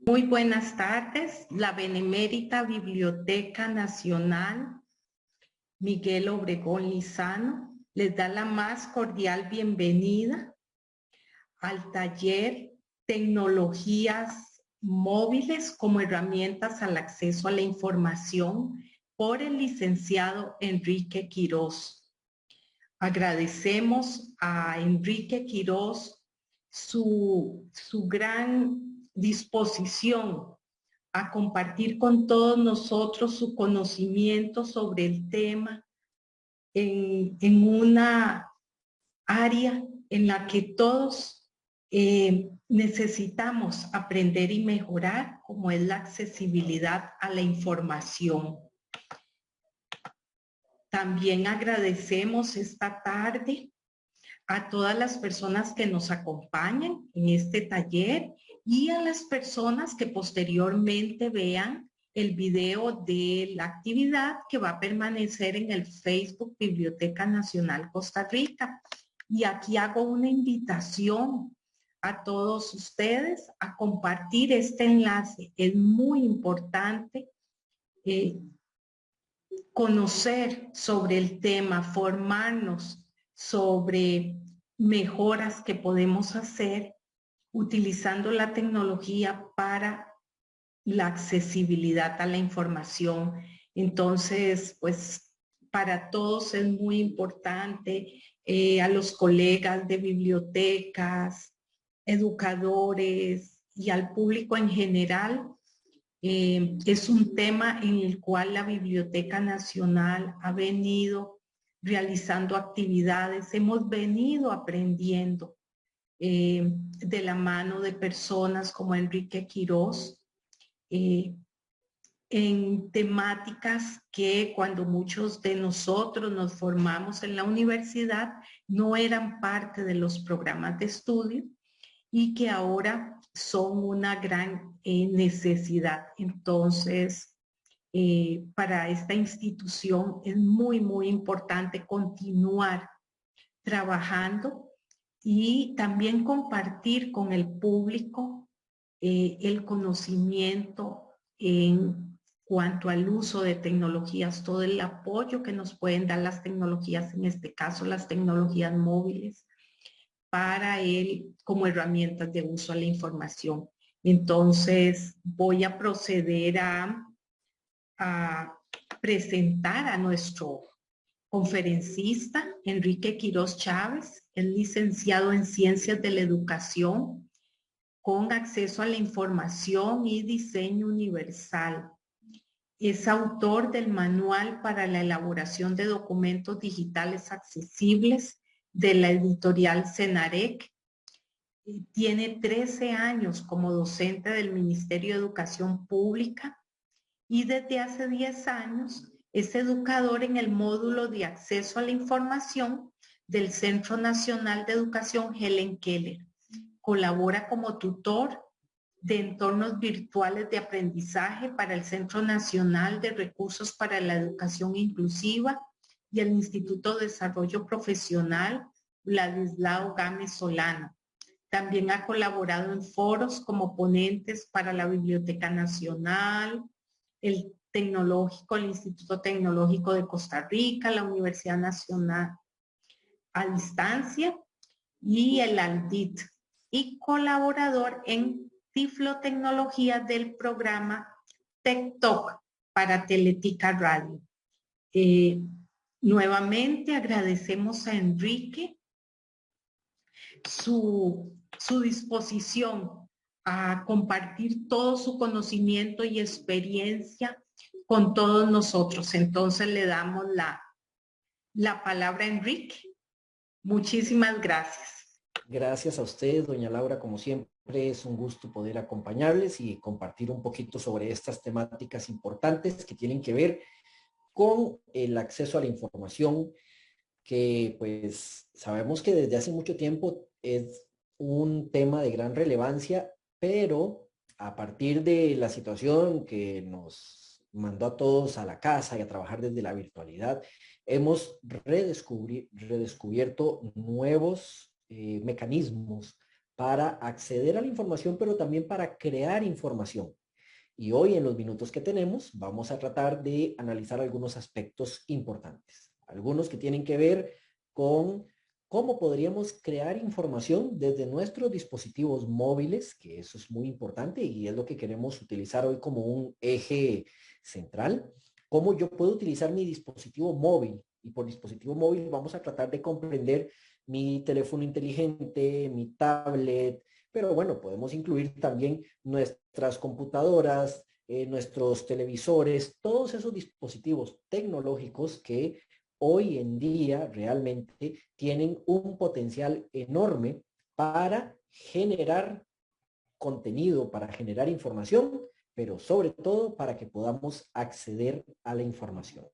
Muy buenas tardes. La Benemérita Biblioteca Nacional Miguel Obregón Lizano les da la más cordial bienvenida al taller Tecnologías Móviles como herramientas al acceso a la información por el licenciado Enrique Quirós. Agradecemos a Enrique Quirós su gran disposición a compartir con todos nosotros su conocimiento sobre el tema en una área en la que todos necesitamos aprender y mejorar, como es la accesibilidad a la información. También agradecemos esta tarde a todas las personas que nos acompañan en este taller y a las personas que posteriormente vean el video de la actividad que va a permanecer en el Facebook Biblioteca Nacional Costa Rica. Y aquí hago una invitación a todos ustedes a compartir este enlace. Es muy importante conocer sobre el tema, formarnos sobre mejoras que podemos hacer utilizando la tecnología para la accesibilidad a la información. Entonces, pues para todos es muy importante, a los colegas de bibliotecas, educadores y al público en general. Es un tema en el cual la Biblioteca Nacional ha venido realizando actividades, hemos venido aprendiendo de la mano de personas como Enrique Quirós, en temáticas que cuando muchos de nosotros nos formamos en la universidad no eran parte de los programas de estudio y que ahora son una gran necesidad. Entonces, para esta institución es muy, muy importante continuar trabajando y también compartir con el público el conocimiento en cuanto al uso de tecnologías, todo el apoyo que nos pueden dar las tecnologías, en este caso las tecnologías móviles, para él como herramientas de uso a la información. Entonces voy a proceder a presentar a nuestro conferencista, Enrique Quirós Chávez. Es licenciado en Ciencias de la Educación con acceso a la información y diseño universal. Es autor del Manual para la elaboración de documentos digitales accesibles de la editorial Cenarec. Tiene 13 años como docente del Ministerio de Educación Pública y desde hace 10 años es educador en el módulo de acceso a la información del Centro Nacional de Educación Helen Keller. Colabora como tutor de entornos virtuales de aprendizaje para el Centro Nacional de Recursos para la Educación Inclusiva y el Instituto de Desarrollo Profesional Vladislao Gámez Solano. También ha colaborado en foros como ponentes para la Biblioteca Nacional, el Tecnológico, el Instituto Tecnológico de Costa Rica, la Universidad Nacional a Distancia y el ALDIT, y colaborador en Tiflotecnología del programa TechTalk para Teletica Radio. Nuevamente agradecemos a Enrique su disposición a compartir todo su conocimiento y experiencia con todos nosotros. Entonces le damos la palabra a Enrique. Muchísimas gracias. Gracias a usted, doña Laura, como siempre es un gusto poder acompañarles y compartir un poquito sobre estas temáticas importantes que tienen que ver con el acceso a la información, que pues sabemos que desde hace mucho tiempo es un tema de gran relevancia, pero a partir de la situación que nos mandó a todos a la casa y a trabajar desde la virtualidad, hemos redescubierto nuevos mecanismos para acceder a la información, pero también para crear información. Y hoy, en los minutos que tenemos, vamos a tratar de analizar algunos aspectos importantes. Algunos que tienen que ver con cómo podríamos crear información desde nuestros dispositivos móviles, que eso es muy importante y es lo que queremos utilizar hoy como un eje central. Cómo yo puedo utilizar mi dispositivo móvil. Y por dispositivo móvil vamos a tratar de comprender mi teléfono inteligente, mi tablet, pero bueno, podemos incluir también nuestras computadoras, nuestros televisores, todos esos dispositivos tecnológicos que hoy en día realmente tienen un potencial enorme para generar contenido, para generar información, pero sobre todo para que podamos acceder a la información.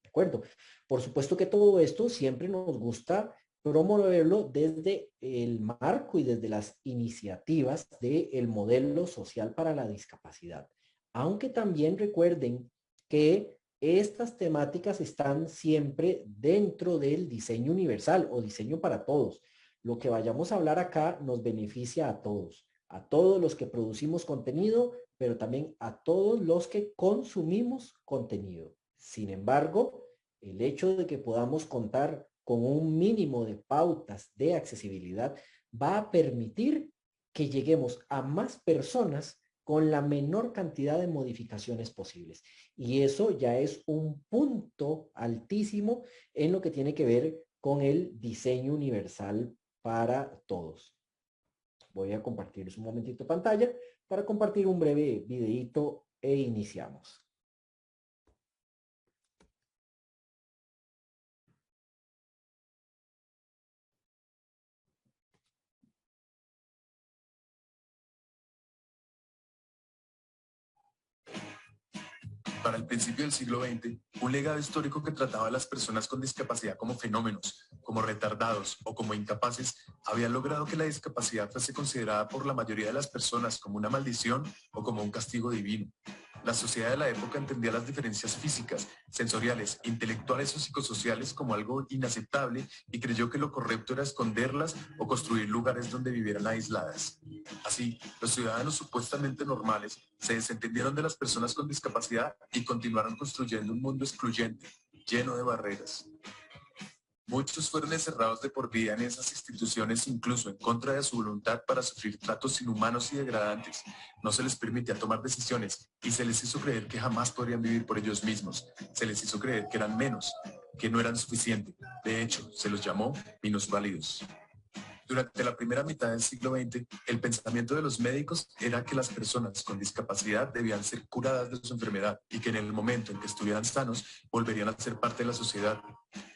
¿De acuerdo? Por supuesto que todo esto siempre nos gusta promoverlo desde el marco y desde las iniciativas del modelo social para la discapacidad. Aunque también recuerden que estas temáticas están siempre dentro del diseño universal o diseño para todos. Lo que vayamos a hablar acá nos beneficia a todos los que producimos contenido, pero también a todos los que consumimos contenido. Sin embargo, el hecho de que podamos contar con un mínimo de pautas de accesibilidad va a permitir que lleguemos a más personas con la menor cantidad de modificaciones posibles. Y eso ya es un punto altísimo en lo que tiene que ver con el diseño universal para todos. Voy a compartirles un momentito pantalla para compartir un breve videíto e iniciamos. Para el principio del siglo XX, un legado histórico que trataba a las personas con discapacidad como fenómenos, como retardados o como incapaces, había logrado que la discapacidad fuese considerada por la mayoría de las personas como una maldición o como un castigo divino. La sociedad de la época entendía las diferencias físicas, sensoriales, intelectuales o psicosociales como algo inaceptable y creyó que lo correcto era esconderlas o construir lugares donde vivieran aisladas. Así, los ciudadanos supuestamente normales se desentendieron de las personas con discapacidad y continuaron construyendo un mundo excluyente, lleno de barreras. Muchos fueron encerrados de por vida en esas instituciones, incluso en contra de su voluntad, para sufrir tratos inhumanos y degradantes. No se les permitía tomar decisiones y se les hizo creer que jamás podrían vivir por ellos mismos. Se les hizo creer que eran menos, que no eran suficiente. De hecho, se los llamó minusválidos. Durante la primera mitad del siglo XX, el pensamiento de los médicos era que las personas con discapacidad debían ser curadas de su enfermedad y que en el momento en que estuvieran sanos volverían a ser parte de la sociedad.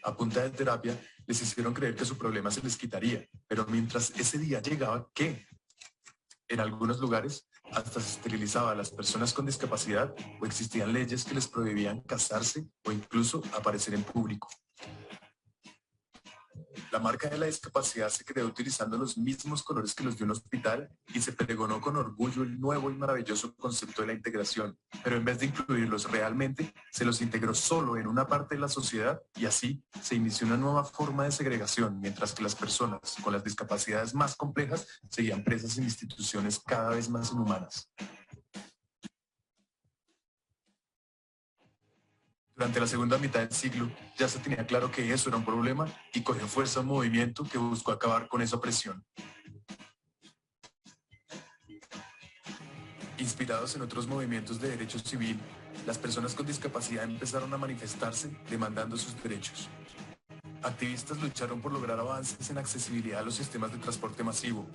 A punta de terapia, les hicieron creer que su problema se les quitaría, pero mientras ese día llegaba, ¿qué? En algunos lugares, hasta se esterilizaba a las personas con discapacidad o existían leyes que les prohibían casarse o incluso aparecer en público. La marca de la discapacidad se creó utilizando los mismos colores que los de un hospital y se pregonó con orgullo el nuevo y maravilloso concepto de la integración. Pero en vez de incluirlos realmente, se los integró solo en una parte de la sociedad y así se inició una nueva forma de segregación, mientras que las personas con las discapacidades más complejas seguían presas en instituciones cada vez más inhumanas. Durante la segunda mitad del siglo ya se tenía claro que eso era un problema y cogió fuerza un movimiento que buscó acabar con esa opresión. Inspirados en otros movimientos de derecho civil, las personas con discapacidad empezaron a manifestarse demandando sus derechos. Activistas lucharon por lograr avances en accesibilidad a los sistemas de transporte masivo,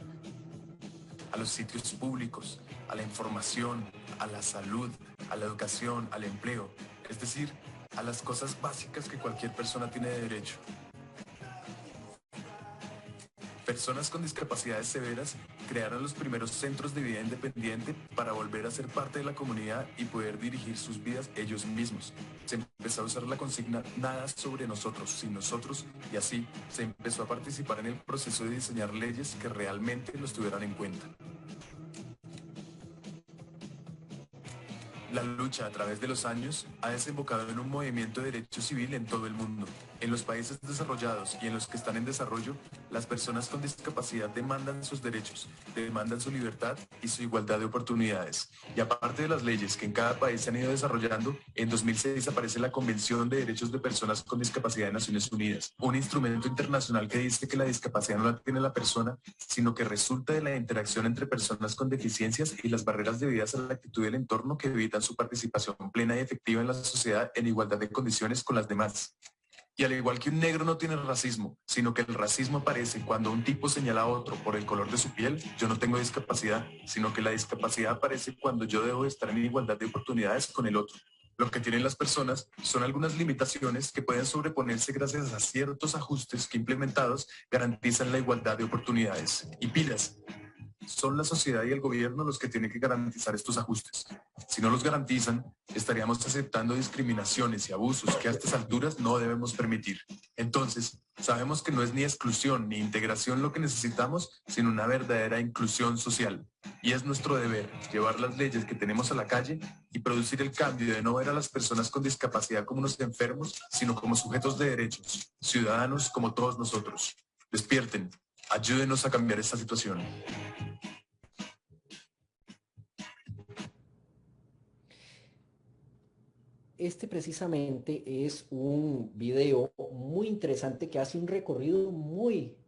a los sitios públicos, a la información, a la salud, a la educación, al empleo, es decir, a las cosas básicas que cualquier persona tiene derecho. Personas con discapacidades severas crearon los primeros centros de vida independiente para volver a ser parte de la comunidad y poder dirigir sus vidas ellos mismos. Se empezó a usar la consigna nada sobre nosotros, sin nosotros, y así se empezó a participar en el proceso de diseñar leyes que realmente los tuvieran en cuenta. La lucha a través de los años ha desembocado en un movimiento de derecho civil en todo el mundo. En los países desarrollados y en los que están en desarrollo, las personas con discapacidad demandan sus derechos, demandan su libertad y su igualdad de oportunidades. Y aparte de las leyes que en cada país se han ido desarrollando, en 2006 aparece la Convención de Derechos de Personas con Discapacidad de Naciones Unidas, un instrumento internacional que dice que la discapacidad no la tiene la persona, sino que resulta de la interacción entre personas con deficiencias y las barreras debidas a la actitud del entorno que evitan su participación plena y efectiva en la sociedad en igualdad de condiciones con las demás. Y al igual que un negro no tiene racismo, sino que el racismo aparece cuando un tipo señala a otro por el color de su piel, yo no tengo discapacidad, sino que la discapacidad aparece cuando yo debo estar en igualdad de oportunidades con el otro. Lo que tienen las personas son algunas limitaciones que pueden sobreponerse gracias a ciertos ajustes que implementados garantizan la igualdad de oportunidades. Y pilas, son la sociedad y el gobierno los que tienen que garantizar estos ajustes. Si no los garantizan, estaríamos aceptando discriminaciones y abusos que a estas alturas no debemos permitir. Entonces, sabemos que no es ni exclusión ni integración lo que necesitamos, sino una verdadera inclusión social. Y es nuestro deber llevar las leyes que tenemos a la calle y producir el cambio de no ver a las personas con discapacidad como unos enfermos, sino como sujetos de derechos, ciudadanos como todos nosotros. Despierten, ayúdenos a cambiar esta situación. Este precisamente es un video muy interesante que hace un recorrido muy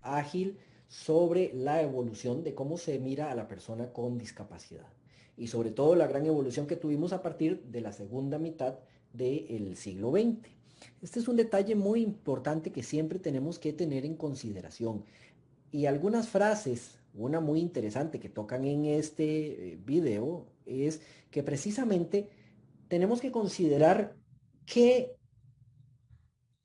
ágil sobre la evolución de cómo se mira a la persona con discapacidad y sobre todo la gran evolución que tuvimos a partir de la segunda mitad del siglo XX. Este es un detalle muy importante que siempre tenemos que tener en consideración. Y algunas frases, una muy interesante que tocan en este video es que precisamente tenemos que considerar que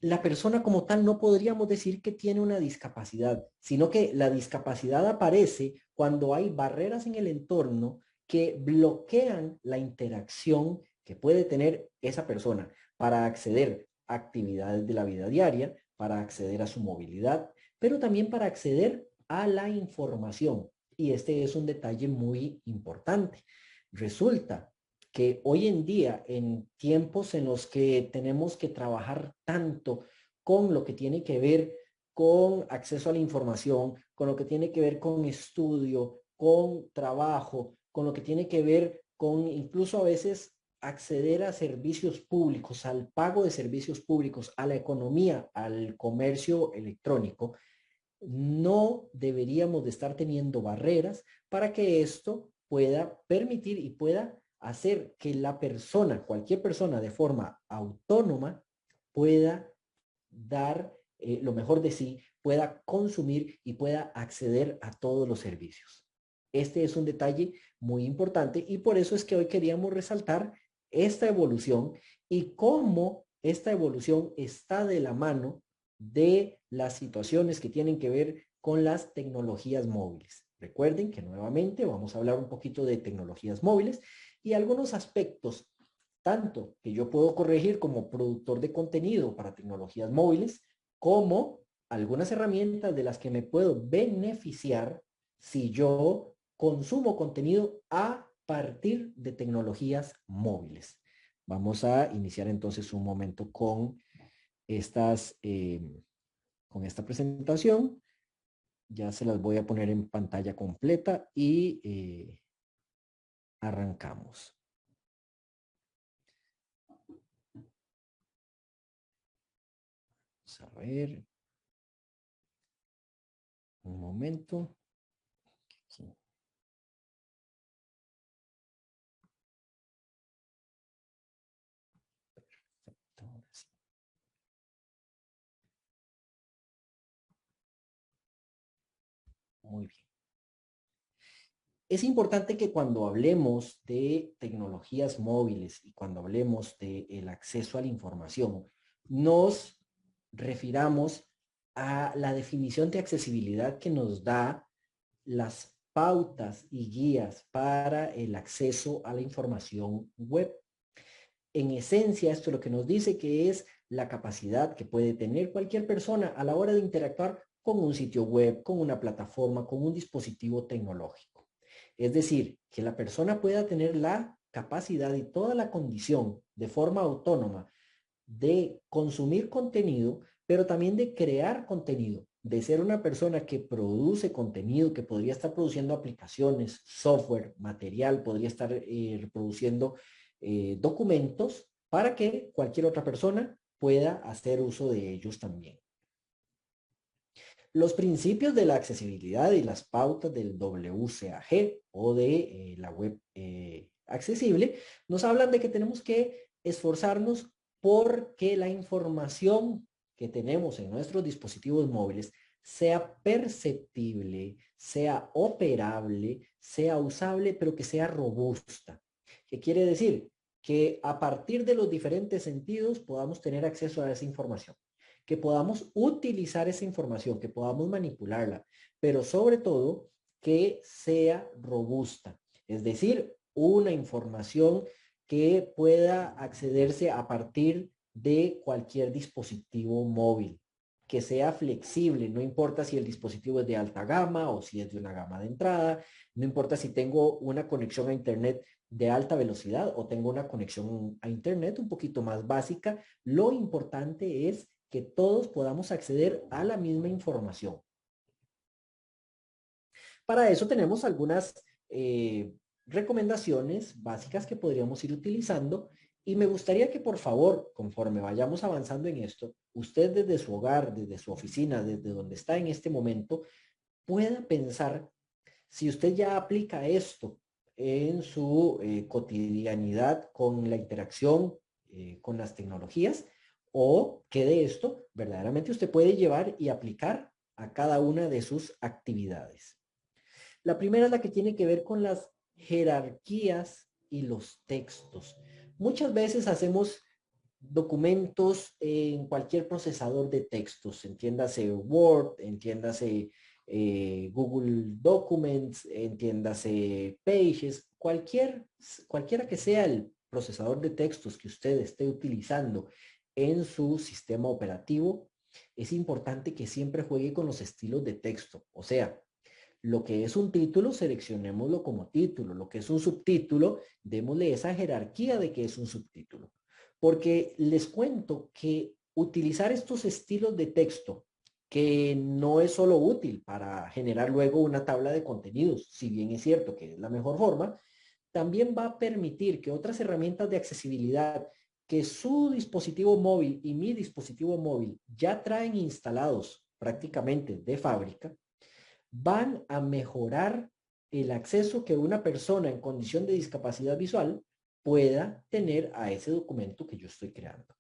la persona como tal no podríamos decir que tiene una discapacidad, sino que la discapacidad aparece cuando hay barreras en el entorno que bloquean la interacción que puede tener esa persona para acceder a actividades de la vida diaria, para acceder a su movilidad, pero también para acceder a la información. Y este es un detalle muy importante. Resulta que hoy en día, en tiempos en los que tenemos que trabajar tanto con lo que tiene que ver con acceso a la información, con lo que tiene que ver con estudio, con trabajo, con lo que tiene que ver con incluso a veces acceder a servicios públicos, al pago de servicios públicos, a la economía, al comercio electrónico, no deberíamos de estar teniendo barreras para que esto pueda permitir y pueda hacer que la persona, cualquier persona de forma autónoma, pueda dar lo mejor de sí, pueda consumir y pueda acceder a todos los servicios. Este es un detalle muy importante y por eso es que hoy queríamos resaltar esta evolución y cómo esta evolución está de la mano de las situaciones que tienen que ver con las tecnologías móviles. Recuerden que nuevamente vamos a hablar un poquito de tecnologías móviles y algunos aspectos, tanto que yo puedo corregir como productor de contenido para tecnologías móviles, como algunas herramientas de las que me puedo beneficiar si yo consumo contenido a partir de tecnologías móviles. Vamos a iniciar entonces un momento con con esta presentación. Ya se las voy a poner en pantalla completa y arrancamos. Vamos a ver. Un momento. Aquí. Perfecto. Ahora sí. Muy bien. Es importante que cuando hablemos de tecnologías móviles y cuando hablemos del acceso a la información, nos refiramos a la definición de accesibilidad que nos da las pautas y guías para el acceso a la información web. En esencia, esto lo que nos dice que es la capacidad que puede tener cualquier persona a la hora de interactuar con un sitio web, con una plataforma, con un dispositivo tecnológico. Es decir, que la persona pueda tener la capacidad y toda la condición de forma autónoma de consumir contenido, pero también de crear contenido, de ser una persona que produce contenido, que podría estar produciendo aplicaciones, software, material, podría estar reproduciendo documentos para que cualquier otra persona pueda hacer uso de ellos también. Los principios de la accesibilidad y las pautas del WCAG o de la web accesible nos hablan de que tenemos que esforzarnos porque la información que tenemos en nuestros dispositivos móviles sea perceptible, sea operable, sea usable, pero que sea robusta. ¿Qué quiere decir? Que a partir de los diferentes sentidos podamos tener acceso a esa información, que podamos utilizar esa información, que podamos manipularla, pero sobre todo que sea robusta. Es decir, una información que pueda accederse a partir de cualquier dispositivo móvil, que sea flexible, no importa si el dispositivo es de alta gama o si es de una gama de entrada, no importa si tengo una conexión a internet de alta velocidad o tengo una conexión a internet un poquito más básica, lo importante es que todos podamos acceder a la misma información. Para eso tenemos algunas recomendaciones básicas que podríamos ir utilizando y me gustaría que por favor, conforme vayamos avanzando en esto, usted desde su hogar, desde su oficina, desde donde está en este momento, pueda pensar si usted ya aplica esto en su cotidianidad con la interacción con las tecnologías o que de esto verdaderamente usted puede llevar y aplicar a cada una de sus actividades. La primera es la que tiene que ver con las jerarquías y los textos. Muchas veces hacemos documentos en cualquier procesador de textos, entiéndase Word, entiéndase Google Documents, entiéndase Pages, cualquiera que sea el procesador de textos que usted esté utilizando en su sistema operativo, es importante que siempre juegue con los estilos de texto. O sea, lo que es un título, seleccionémoslo como título. Lo que es un subtítulo, démosle esa jerarquía de que es un subtítulo. Porque les cuento que utilizar estos estilos de texto, que no es solo útil para generar luego una tabla de contenidos, si bien es cierto que es la mejor forma, también va a permitir que otras herramientas de accesibilidad que su dispositivo móvil y mi dispositivo móvil ya traen instalados prácticamente de fábrica, van a mejorar el acceso que una persona en condición de discapacidad visual pueda tener a ese documento que yo estoy creando.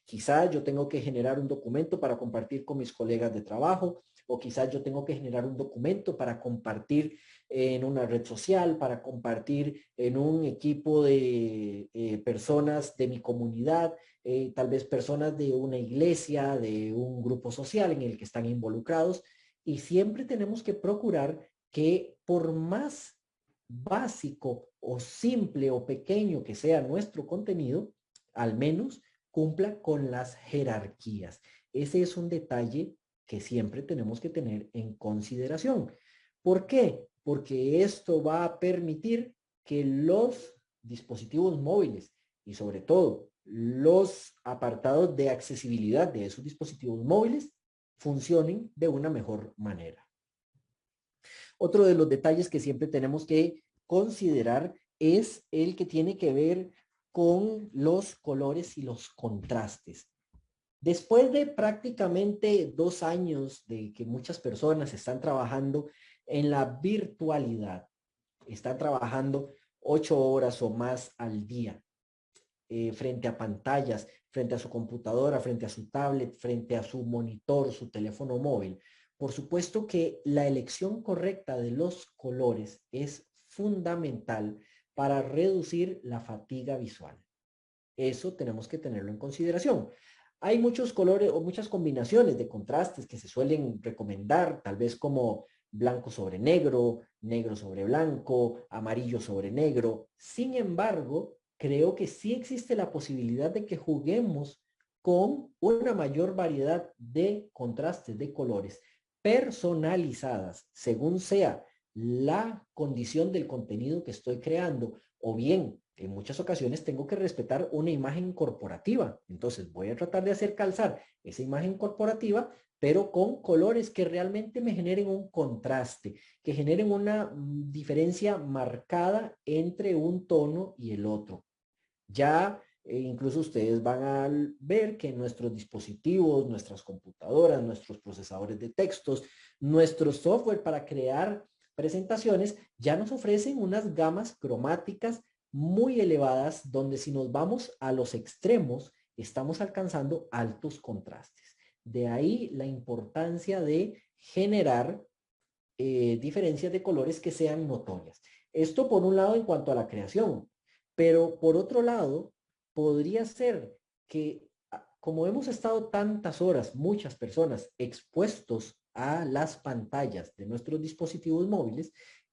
Quizás yo tengo que generar un documento para compartir con mis colegas de trabajo, o quizás yo tengo que generar un documento para compartir en una red social, para compartir en un equipo de personas de mi comunidad, tal vez personas de una iglesia, de un grupo social en el que están involucrados. Y siempre tenemos que procurar que por más básico o simple o pequeño que sea nuestro contenido, al menos cumpla con las jerarquías. Ese es un detalle que siempre tenemos que tener en consideración. ¿Por qué? Porque esto va a permitir que los dispositivos móviles y sobre todo los apartados de accesibilidad de esos dispositivos móviles funcionen de una mejor manera. Otro de los detalles que siempre tenemos que considerar es el que tiene que ver con los colores y los contrastes. Después de prácticamente 2 años de que muchas personas están trabajando en la virtualidad, están trabajando 8 horas o más al día, frente a pantallas, frente a su computadora, frente a su tablet, frente a su monitor, su teléfono móvil. Por supuesto que la elección correcta de los colores es fundamental para reducir la fatiga visual. Eso tenemos que tenerlo en consideración. Hay muchos colores o muchas combinaciones de contrastes que se suelen recomendar, tal vez como blanco sobre negro, negro sobre blanco, amarillo sobre negro. Sin embargo, creo que sí existe la posibilidad de que juguemos con una mayor variedad de contrastes de colores personalizadas según sea la condición del contenido que estoy creando, o bien en muchas ocasiones tengo que respetar una imagen corporativa. Entonces voy a tratar de hacer calzar esa imagen corporativa, pero con colores que realmente me generen un contraste, que generen una diferencia marcada entre un tono y el otro. Ya incluso ustedes van a ver que nuestros dispositivos, nuestras computadoras, nuestros procesadores de textos, nuestro software para crear presentaciones ya nos ofrecen unas gamas cromáticas muy elevadas donde si nos vamos a los extremos estamos alcanzando altos contrastes. De ahí la importancia de generar diferencias de colores que sean notorias. Esto por un lado en cuanto a la creación, pero por otro lado podría ser que como hemos estado tantas horas, muchas personas expuestos a las pantallas de nuestros dispositivos móviles,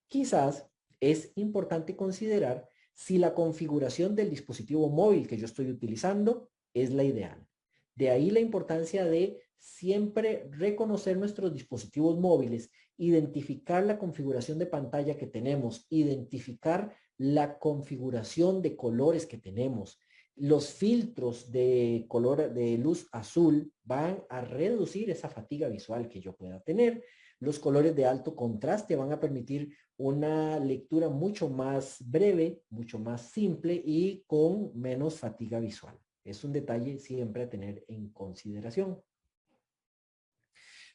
quizás es importante considerar si la configuración del dispositivo móvil que yo estoy utilizando es la ideal. De ahí la importancia de siempre reconocer nuestros dispositivos móviles, identificar la configuración de pantalla que tenemos, identificar la configuración de colores que tenemos. Los filtros de color de luz azul van a reducir esa fatiga visual que yo pueda tener. Los colores de alto contraste van a permitir una lectura mucho más breve, mucho más simple y con menos fatiga visual. Es un detalle siempre a tener en consideración.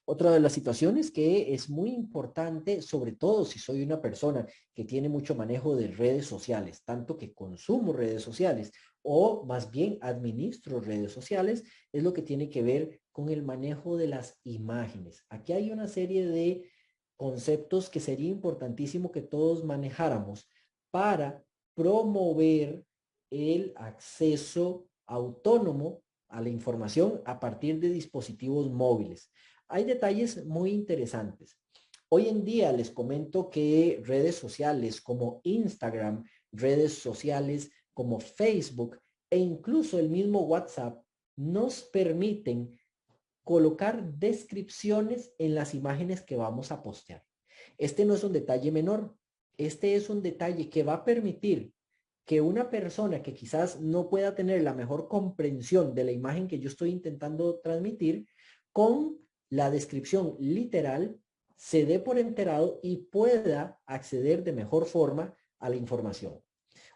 Otra de las situaciones que es muy importante, sobre todo si soy una persona que tiene mucho manejo de redes sociales, tanto que consumo redes sociales o más bien administro redes sociales, es lo que tiene que ver con el manejo de las imágenes. Aquí hay una serie de conceptos que sería importantísimo que todos manejáramos para promover el acceso autónomo a la información a partir de dispositivos móviles. Hay detalles muy interesantes. Hoy en día les comento que redes sociales como Instagram, redes sociales como Facebook e incluso el mismo WhatsApp nos permiten colocar descripciones en las imágenes que vamos a postear. Este no es un detalle menor. Este es un detalle que va a permitir que una persona que quizás no pueda tener la mejor comprensión de la imagen que yo estoy intentando transmitir, con la descripción literal se dé por enterado y pueda acceder de mejor forma a la información.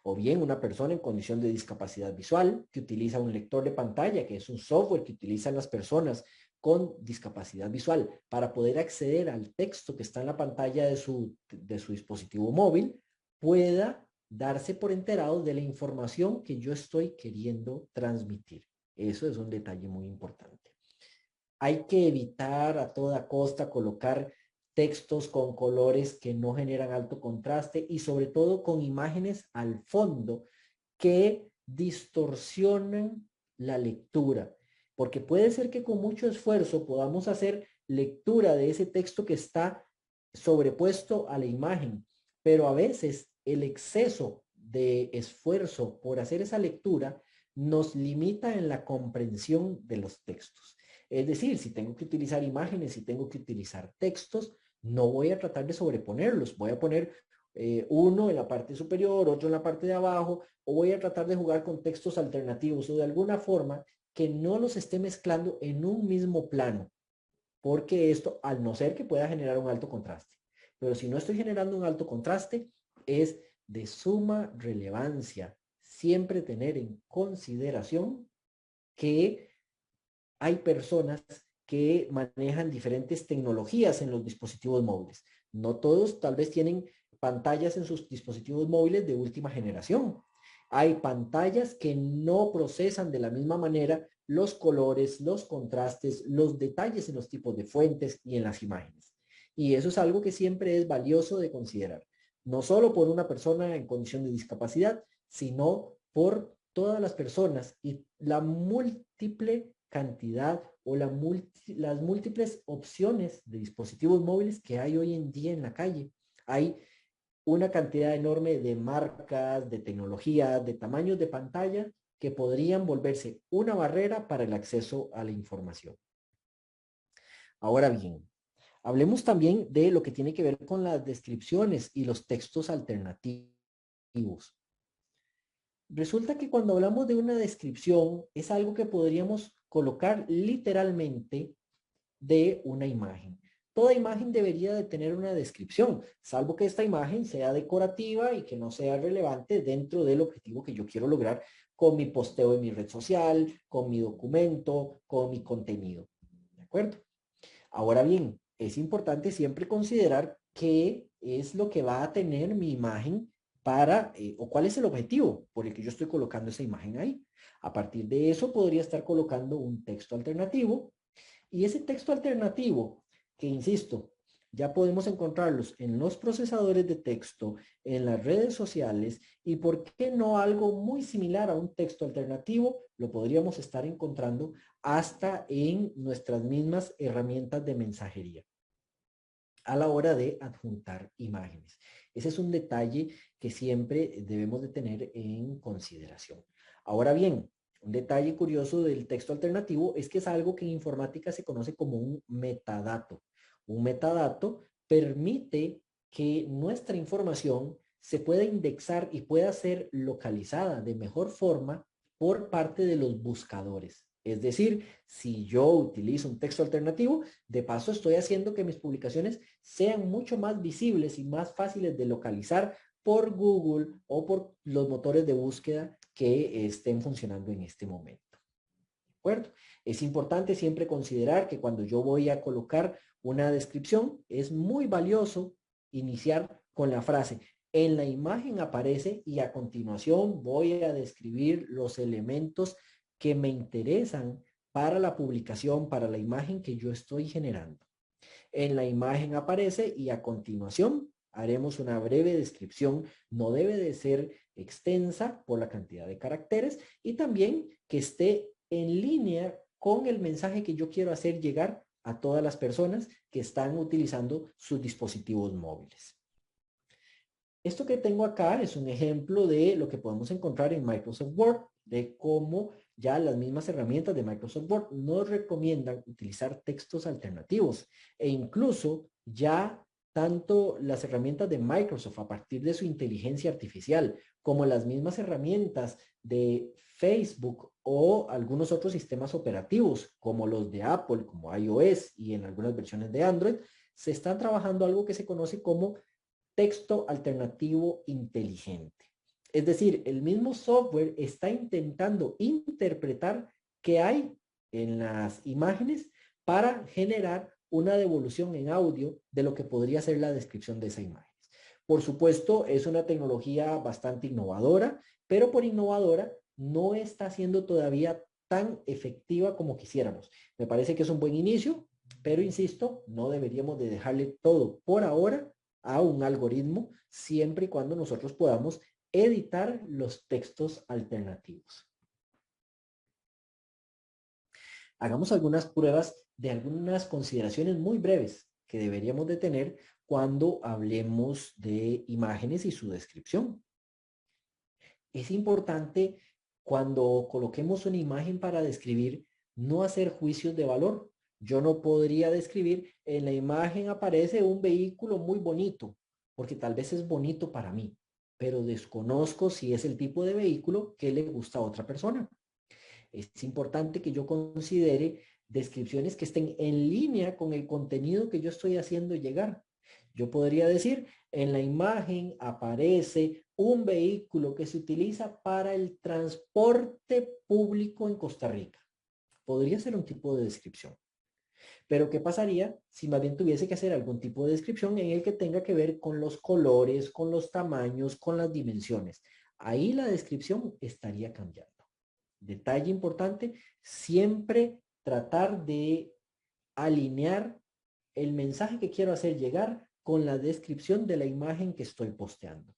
O bien una persona en condición de discapacidad visual que utiliza un lector de pantalla, que es un software que utilizan las personas con discapacidad visual para poder acceder al texto que está en la pantalla de su dispositivo móvil, pueda darse por enterado de la información que yo estoy queriendo transmitir. Eso es un detalle muy importante. Hay que evitar a toda costa colocar textos con colores que no generan alto contraste y sobre todo con imágenes al fondo que distorsionan la lectura. Porque puede ser que con mucho esfuerzo podamos hacer lectura de ese texto que está sobrepuesto a la imagen, pero a veces el exceso de esfuerzo por hacer esa lectura nos limita en la comprensión de los textos. Es decir, si tengo que utilizar imágenes, si tengo que utilizar textos, no voy a tratar de sobreponerlos. Voy a poner uno en la parte superior, otro en la parte de abajo, o voy a tratar de jugar con textos alternativos o de alguna forma que no los esté mezclando en un mismo plano, porque esto, al no ser que pueda generar un alto contraste, pero si no estoy generando un alto contraste, es de suma relevancia siempre tener en consideración que hay personas que manejan diferentes tecnologías en los dispositivos móviles. No todos tal vez tienen pantallas en sus dispositivos móviles de última generación. Hay pantallas que no procesan de la misma manera los colores, los contrastes, los detalles en los tipos de fuentes y en las imágenes. Y eso es algo que siempre es valioso de considerar. No solo por una persona en condición de discapacidad, sino por todas las personas y la múltiple cantidad o las múltiples opciones de dispositivos móviles que hay hoy en día en la calle. Hay una cantidad enorme de marcas, de tecnología, de tamaños de pantalla que podrían volverse una barrera para el acceso a la información. Ahora bien, hablemos también de lo que tiene que ver con las descripciones y los textos alternativos. Resulta que cuando hablamos de una descripción es algo que podríamos colocar literalmente de una imagen. Toda imagen debería de tener una descripción, salvo que esta imagen sea decorativa y que no sea relevante dentro del objetivo que yo quiero lograr con mi posteo en mi red social, con mi documento, con mi contenido. ¿De acuerdo? Ahora bien, es importante siempre considerar qué es lo que va a tener mi imagen para, o cuál es el objetivo por el que yo estoy colocando esa imagen ahí. A partir de eso podría estar colocando un texto alternativo y ese texto alternativo, que insisto, ya podemos encontrarlos en los procesadores de texto, en las redes sociales y por qué no algo muy similar a un texto alternativo, lo podríamos estar encontrando hasta en nuestras mismas herramientas de mensajería a la hora de adjuntar imágenes. Ese es un detalle que siempre debemos de tener en consideración. Ahora bien, un detalle curioso del texto alternativo es que es algo que en informática se conoce como un metadato. Un metadato permite que nuestra información se pueda indexar y pueda ser localizada de mejor forma por parte de los buscadores. Es decir, si yo utilizo un texto alternativo, de paso estoy haciendo que mis publicaciones sean mucho más visibles y más fáciles de localizar por Google o por los motores de búsqueda que estén funcionando en este momento. ¿De acuerdo? Es importante siempre considerar que cuando yo voy a colocar una descripción, es muy valioso iniciar con la frase en la imagen aparece y a continuación voy a describir los elementos que me interesan para la publicación, para la imagen que yo estoy generando. En la imagen aparece y a continuación haremos una breve descripción. No debe de ser extensa por la cantidad de caracteres y también que esté en línea con el mensaje que yo quiero hacer llegar a todas las personas que están utilizando sus dispositivos móviles. Esto que tengo acá es un ejemplo de lo que podemos encontrar en Microsoft Word, de cómo ya las mismas herramientas de Microsoft Word nos recomiendan utilizar textos alternativos e incluso ya tanto las herramientas de Microsoft a partir de su inteligencia artificial como las mismas herramientas de Facebook o algunos otros sistemas operativos como los de Apple, como iOS y en algunas versiones de Android, se está trabajando algo que se conoce como texto alternativo inteligente. Es decir, el mismo software está intentando interpretar qué hay en las imágenes para generar una devolución en audio de lo que podría ser la descripción de esa imagen. Por supuesto, es una tecnología bastante innovadora, pero por innovadora no está siendo todavía tan efectiva como quisiéramos. Me parece que es un buen inicio, pero insisto, no deberíamos de dejarle todo por ahora a un algoritmo siempre y cuando nosotros podamos editar los textos alternativos. Hagamos algunas pruebas de algunas consideraciones muy breves que deberíamos de tener cuando hablemos de imágenes y su descripción. Es importante cuando coloquemos una imagen para describir, no hacer juicios de valor. Yo no podría describir, en la imagen aparece un vehículo muy bonito, porque tal vez es bonito para mí, pero desconozco si es el tipo de vehículo que le gusta a otra persona. Es importante que yo considere descripciones que estén en línea con el contenido que yo estoy haciendo llegar. Yo podría decir, en la imagen aparece un vehículo que se utiliza para el transporte público en Costa Rica. Podría ser un tipo de descripción. Pero ¿qué pasaría si más bien tuviese que hacer algún tipo de descripción en el que tenga que ver con los colores, con los tamaños, con las dimensiones? Ahí la descripción estaría cambiando. Detalle importante, siempre tratar de alinear el mensaje que quiero hacer llegar con la descripción de la imagen que estoy posteando.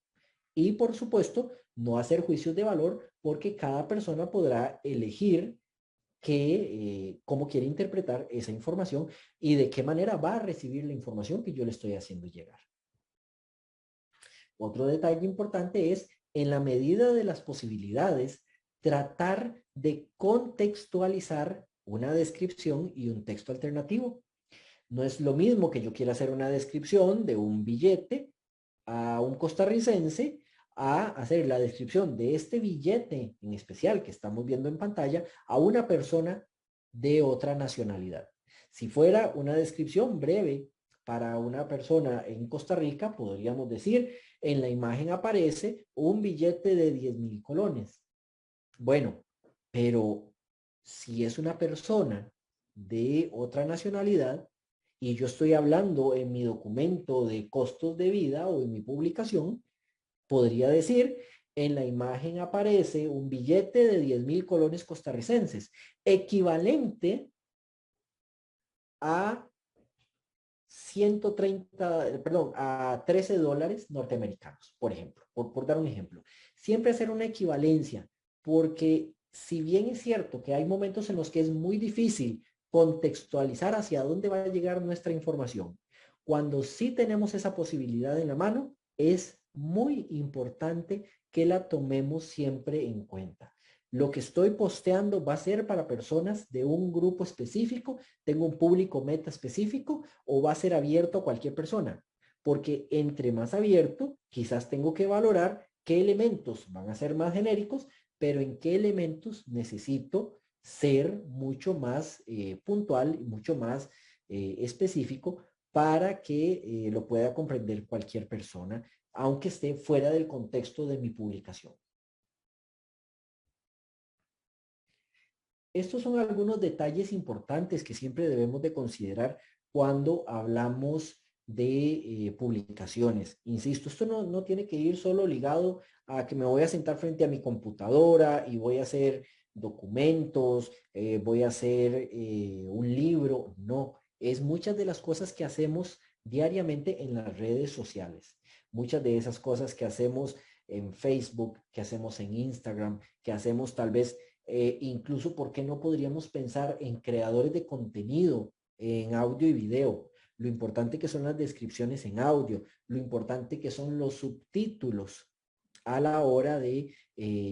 Y por supuesto, no hacer juicios de valor porque cada persona podrá elegir cómo quiere interpretar esa información y de qué manera va a recibir la información que yo le estoy haciendo llegar. Otro detalle importante es, en la medida de las posibilidades, tratar de contextualizar una descripción y un texto alternativo. No es lo mismo que yo quiera hacer una descripción de un billete a un costarricense a hacer la descripción de este billete en especial que estamos viendo en pantalla a una persona de otra nacionalidad. Si fuera una descripción breve para una persona en Costa Rica, podríamos decir, en la imagen aparece un billete de 10,000 colones. Bueno, pero si es una persona de otra nacionalidad y yo estoy hablando en mi documento de costos de vida o en mi publicación, podría decir, en la imagen aparece un billete de 10,000 colones costarricenses, equivalente a 130, perdón, a 13 dólares norteamericanos, por ejemplo, por dar un ejemplo. Siempre hacer una equivalencia, porque si bien es cierto que hay momentos en los que es muy difícil contextualizar hacia dónde va a llegar nuestra información, cuando sí tenemos esa posibilidad en la mano, es muy importante que la tomemos siempre en cuenta. Lo que estoy posteando va a ser para personas de un grupo específico, tengo un público meta específico o va a ser abierto a cualquier persona. Porque entre más abierto, quizás tengo que valorar qué elementos van a ser más genéricos, pero en qué elementos necesito ser mucho más puntual y mucho más específico para que lo pueda comprender cualquier persona, aunque esté fuera del contexto de mi publicación. Estos son algunos detalles importantes que siempre debemos de considerar cuando hablamos de publicaciones. Insisto, esto no tiene que ir solo ligado a que me voy a sentar frente a mi computadora y voy a hacer documentos, voy a hacer un libro. No, es muchas de las cosas que hacemos diariamente en las redes sociales. Muchas de esas cosas que hacemos en Facebook, que hacemos en Instagram, que hacemos tal vez incluso, ¿por qué no podríamos pensar en creadores de contenido en audio y video? Lo importante que son las descripciones en audio, lo importante que son los subtítulos a la hora de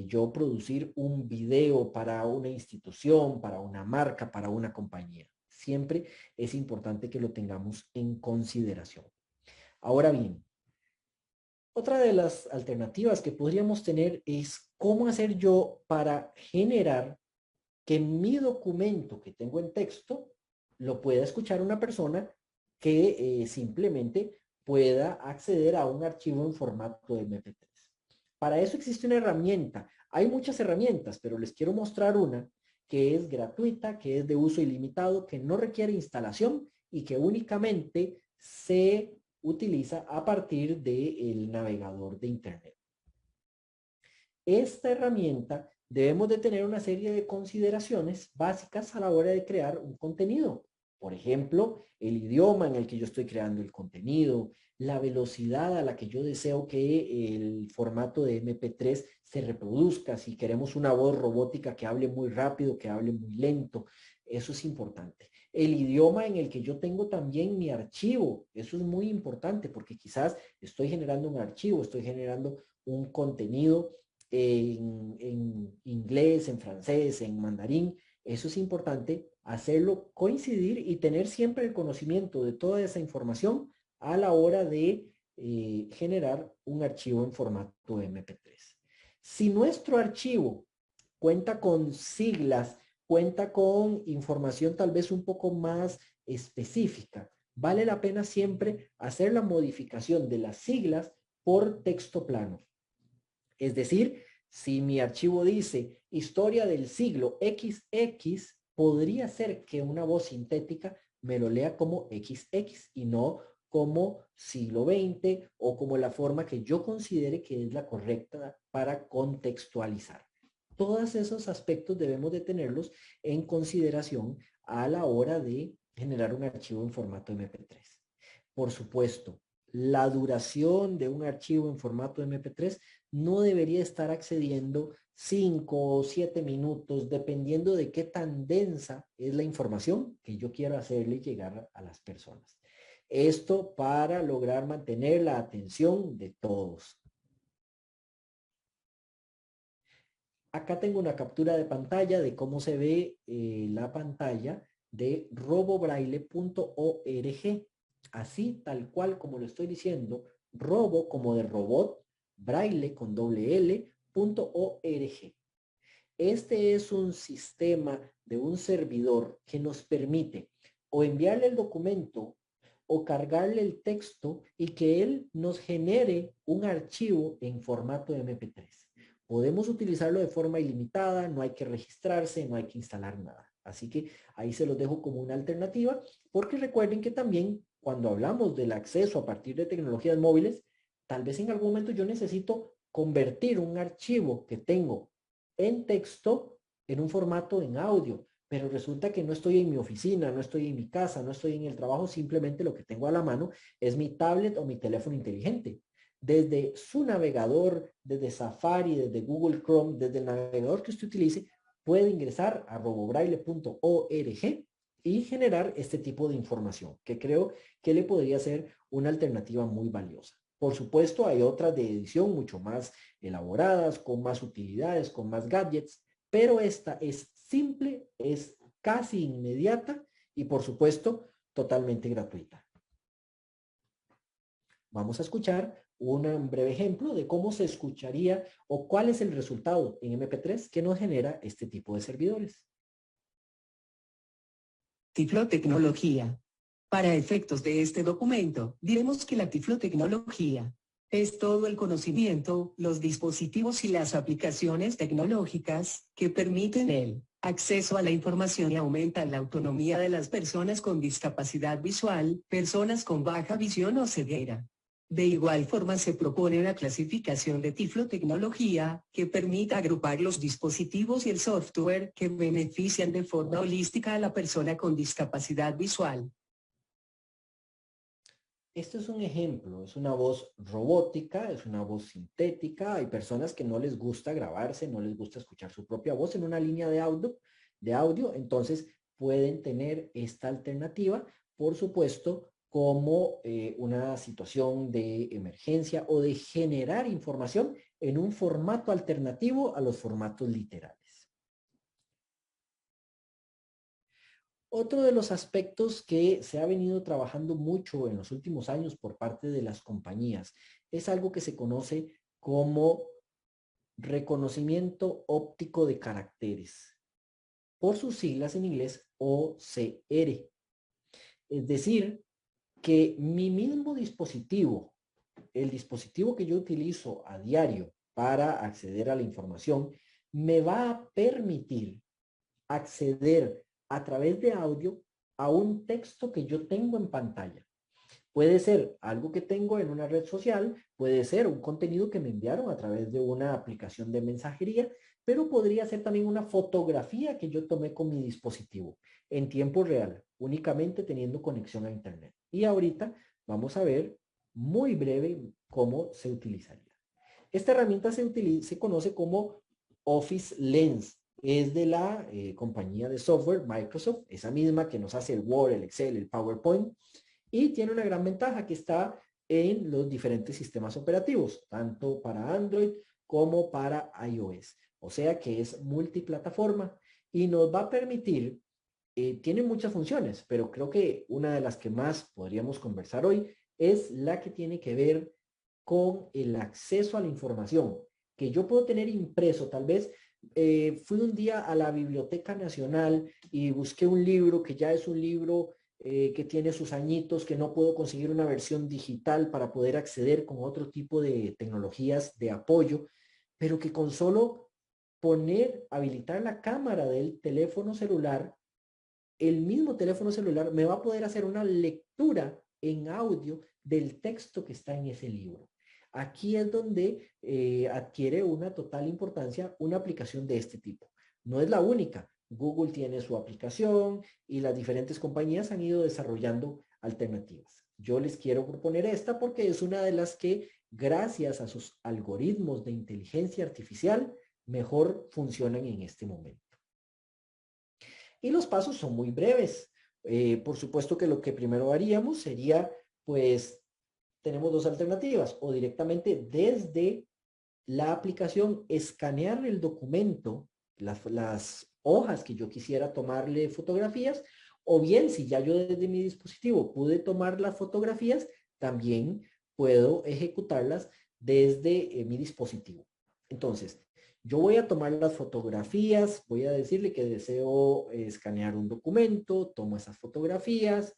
yo producir un video para una institución, para una marca, para una compañía. Siempre es importante que lo tengamos en consideración. Ahora bien, otra de las alternativas que podríamos tener es cómo hacer yo para generar que mi documento que tengo en texto lo pueda escuchar una persona que simplemente pueda acceder a un archivo en formato MP3. Para eso existe una herramienta. Hay muchas herramientas, pero les quiero mostrar una que es gratuita, que es de uso ilimitado, que no requiere instalación y que únicamente se utiliza a partir del navegador de Internet. Esta herramienta debemos de tener una serie de consideraciones básicas a la hora de crear un contenido. Por ejemplo, el idioma en el que yo estoy creando el contenido, la velocidad a la que yo deseo que el formato de MP3 se reproduzca, si queremos una voz robótica que hable muy rápido, que hable muy lento, eso es importante. El idioma en el que yo tengo también mi archivo, eso es muy importante porque quizás estoy generando un archivo, estoy generando un contenido en inglés, en francés, en mandarín. Eso es importante, hacerlo coincidir y tener siempre el conocimiento de toda esa información a la hora de generar un archivo en formato MP3. Si nuestro archivo cuenta con siglas, cuenta con información tal vez un poco más específica, vale la pena siempre hacer la modificación de las siglas por texto plano. Es decir, si mi archivo dice historia del siglo XX, podría ser que una voz sintética me lo lea como XX y no como siglo XX o como la forma que yo considere que es la correcta para contextualizar. Todos esos aspectos debemos de tenerlos en consideración a la hora de generar un archivo en formato MP3. Por supuesto, la duración de un archivo en formato MP3 no debería estar accediendo 5 o 7 minutos, dependiendo de qué tan densa es la información que yo quiero hacerle llegar a las personas. Esto para lograr mantener la atención de todos. Acá tengo una captura de pantalla de cómo se ve la pantalla de robobraille.org. Así, tal cual como lo estoy diciendo, robo como de robot, braille.org. Este es un sistema de un servidor que nos permite o enviarle el documento o cargarle el texto y que él nos genere un archivo en formato MP3. Podemos utilizarlo de forma ilimitada, no hay que registrarse, no hay que instalar nada. Así que ahí se los dejo como una alternativa, porque recuerden que también cuando hablamos del acceso a partir de tecnologías móviles, tal vez en algún momento yo necesito convertir un archivo que tengo en texto en un formato en audio, pero resulta que no estoy en mi oficina, no estoy en mi casa, no estoy en el trabajo, simplemente lo que tengo a la mano es mi tablet o mi teléfono inteligente. Desde su navegador, desde Safari, desde Google Chrome, desde el navegador que usted utilice, puede ingresar a robobraille.org y generar este tipo de información, que creo que le podría ser una alternativa muy valiosa. Por supuesto, hay otras de edición mucho más elaboradas, con más utilidades, con más gadgets, pero esta es simple, es casi inmediata y, por supuesto, totalmente gratuita. Vamos a escuchar un breve ejemplo de cómo se escucharía o cuál es el resultado en MP3 que nos genera este tipo de servidores. Tiflotecnología. Para efectos de este documento, diremos que la tiflotecnología es todo el conocimiento, los dispositivos y las aplicaciones tecnológicas que permiten el acceso a la información y aumentan la autonomía de las personas con discapacidad visual, personas con baja visión o ceguera. De igual forma se propone una clasificación de tiflotecnología que permita agrupar los dispositivos y el software que benefician de forma holística a la persona con discapacidad visual. Esto es un ejemplo, es una voz robótica, es una voz sintética. Hay personas que no les gusta grabarse, no les gusta escuchar su propia voz en una línea de audio, entonces pueden tener esta alternativa, por supuesto, como una situación de emergencia o de generar información en un formato alternativo a los formatos literales. Otro de los aspectos que se ha venido trabajando mucho en los últimos años por parte de las compañías es algo que se conoce como reconocimiento óptico de caracteres, por sus siglas en inglés OCR. Es decir, que mi mismo dispositivo, el dispositivo que yo utilizo a diario para acceder a la información, me va a permitir acceder a través de audio a un texto que yo tengo en pantalla. Puede ser algo que tengo en una red social, puede ser un contenido que me enviaron a través de una aplicación de mensajería, pero podría ser también una fotografía que yo tomé con mi dispositivo en tiempo real, únicamente teniendo conexión a internet. Y ahorita vamos a ver muy breve cómo se utilizaría. Esta herramienta se conoce como Office Lens. Es de la compañía de software Microsoft, esa misma que nos hace el Word, el Excel, el PowerPoint, y tiene una gran ventaja que está en los diferentes sistemas operativos, tanto para Android como para iOS. O sea que es multiplataforma y nos va a permitir, tiene muchas funciones, pero creo que una de las que más podríamos conversar hoy es la que tiene que ver con el acceso a la información que yo puedo tener impreso. Tal vez fui un día a la Biblioteca Nacional y busqué un libro que ya es un libro que tiene sus añitos, que no puedo conseguir una versión digital para poder acceder con otro tipo de tecnologías de apoyo, pero que con solo habilitar la cámara del teléfono celular, el mismo teléfono celular me va a poder hacer una lectura en audio del texto que está en ese libro. Aquí es donde adquiere una total importancia una aplicación de este tipo. No es la única. Google tiene su aplicación y las diferentes compañías han ido desarrollando alternativas. Yo les quiero proponer esta porque es una de las que, gracias a sus algoritmos de inteligencia artificial, mejor funcionan en este momento. Y los pasos son muy breves. Por supuesto que lo que primero haríamos sería, pues, tenemos dos alternativas, o directamente desde la aplicación escanear el documento, las hojas que yo quisiera tomarle fotografías, o bien si ya yo desde mi dispositivo pude tomar las fotografías, también puedo ejecutarlas desde mi dispositivo. Entonces, yo voy a tomar las fotografías, voy a decirle que deseo escanear un documento, tomo esas fotografías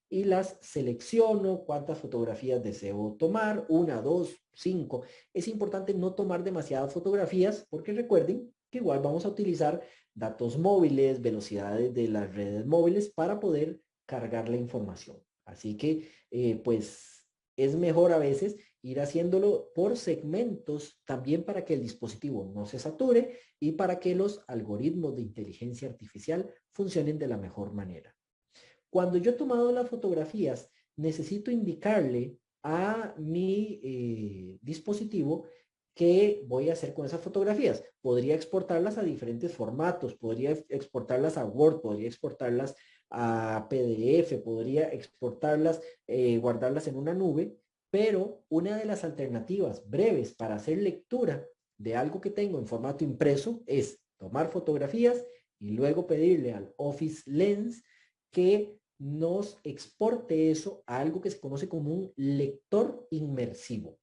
y las selecciono, cuántas fotografías deseo tomar, 1, 2, 5. Es importante no tomar demasiadas fotografías porque recuerden que igual vamos a utilizar datos móviles, velocidades de las redes móviles para poder cargar la información. Así que pues es mejor a veces ir haciéndolo por segmentos también para que el dispositivo no se sature y para que los algoritmos de inteligencia artificial funcionen de la mejor manera. Cuando yo he tomado las fotografías, necesito indicarle a mi dispositivo qué voy a hacer con esas fotografías. Podría exportarlas a diferentes formatos, podría exportarlas a Word, podría exportarlas a PDF, podría exportarlas, guardarlas en una nube, pero una de las alternativas breves para hacer lectura de algo que tengo en formato impreso es tomar fotografías y luego pedirle al Office Lens que nos exporte eso a algo que se conoce como un lector inmersivo.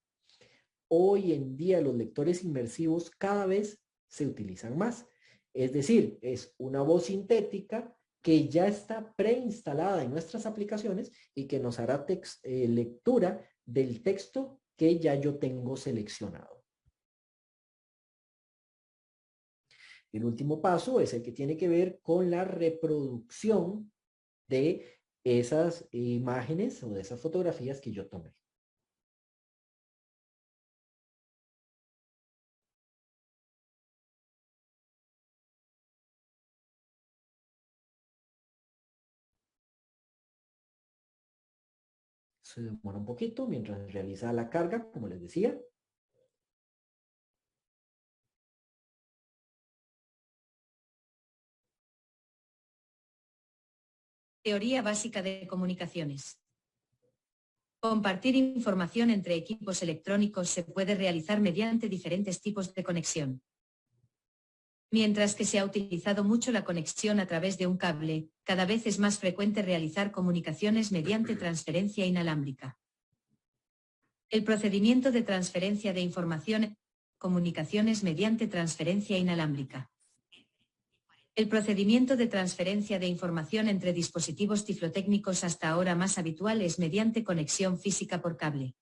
Hoy en día los lectores inmersivos cada vez se utilizan más. Es decir, es una voz sintética que ya está preinstalada en nuestras aplicaciones y que nos hará lectura del texto que ya yo tengo seleccionado. El último paso es el que tiene que ver con la reproducción de esas imágenes o de esas fotografías que yo tomé. Se demora un poquito mientras realiza la carga, como les decía. Teoría básica de comunicaciones. Compartir información entre equipos electrónicos se puede realizar mediante diferentes tipos de conexión. Mientras que se ha utilizado mucho la conexión a través de un cable, cada vez es más frecuente realizar comunicaciones mediante transferencia inalámbrica. El procedimiento de transferencia de información, comunicaciones mediante transferencia inalámbrica. El procedimiento de transferencia de información entre dispositivos tiflotécnicos hasta ahora más habitual es mediante conexión física por cable.